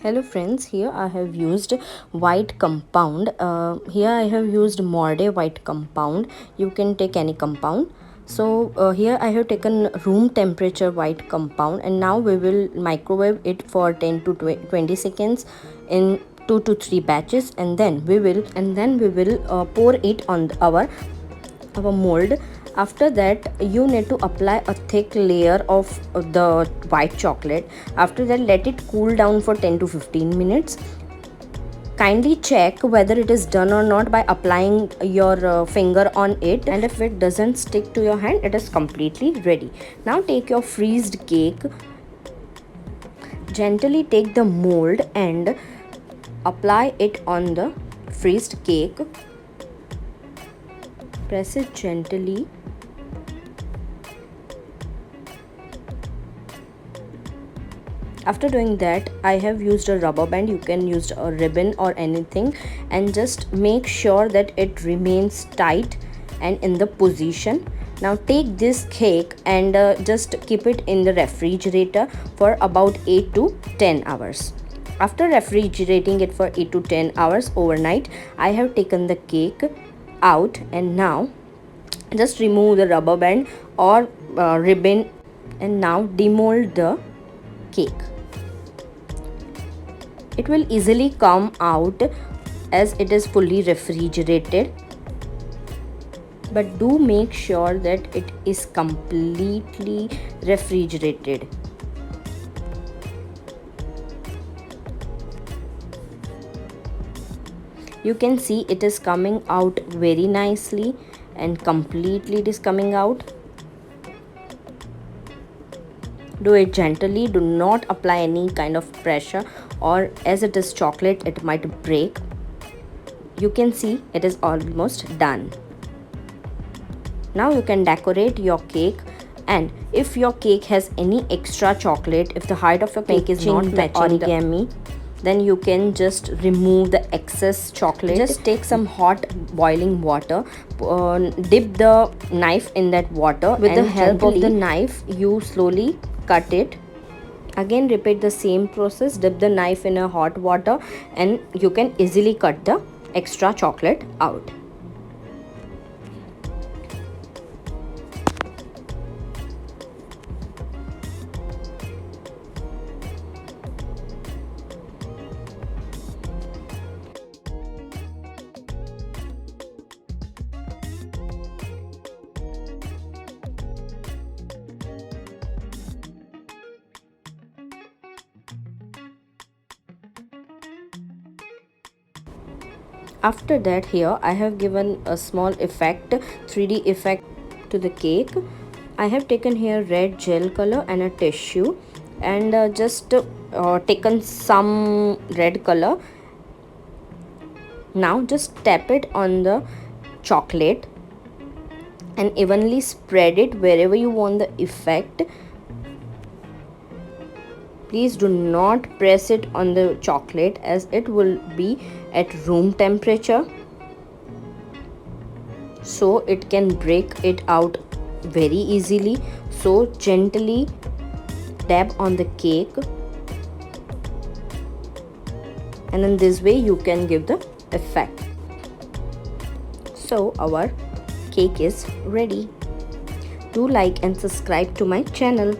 Hello friends, here I have used white compound. Here I have used Morde white compound. You can take any compound. So here I have taken room temperature white compound, and now we will microwave it for 10 to 20 seconds in 2 to 3 batches, and then we will pour it on our mold. After that, you need to apply a thick layer of the white chocolate. After that, let it cool down for 10 to 15 minutes. Kindly check whether it is done or not by applying your finger on it, and if it doesn't stick to your hand, it is completely ready. Now take your freezed cake, gently take the mold and apply it on the freezed cake. Press it gently. After doing that, I have used a rubber band. You can use a ribbon or anything, and just make sure that it remains tight and in the position. Now take this cake and just keep it in the refrigerator for about 8 to 10 hours. After refrigerating it for 8 to 10 hours overnight, I have taken the cake out, and now just remove the rubber band or ribbon, and now demold the cake. It will easily come out as it is fully refrigerated, but do make sure that it is completely refrigerated. You can see it is coming out very nicely and completely it is coming out. Do it gently, do not apply any kind of pressure, or as it is chocolate, it might break. You can see it is almost done. Now you can decorate your cake, and if your cake has any extra chocolate, if the height of your cake is not matching the origami, then you can just remove the excess chocolate. Just take some hot boiling water, dip the knife in that water. With the help of the knife, you slowly cut it. Again, repeat the same process. Dip the knife in a hot water, and you can easily cut the extra chocolate out. After that, here I have given a small effect, 3D effect to the cake. I have taken here red gel color and a tissue, and just taken some red color. Now just tap it on the chocolate and evenly spread it wherever you want the effect. Please do not press it on the chocolate, as it will be at room temperature, so it can break it out very easily. So gently dab on the cake, and in this way you can give the effect. So our cake is ready. Do like and subscribe to my channel.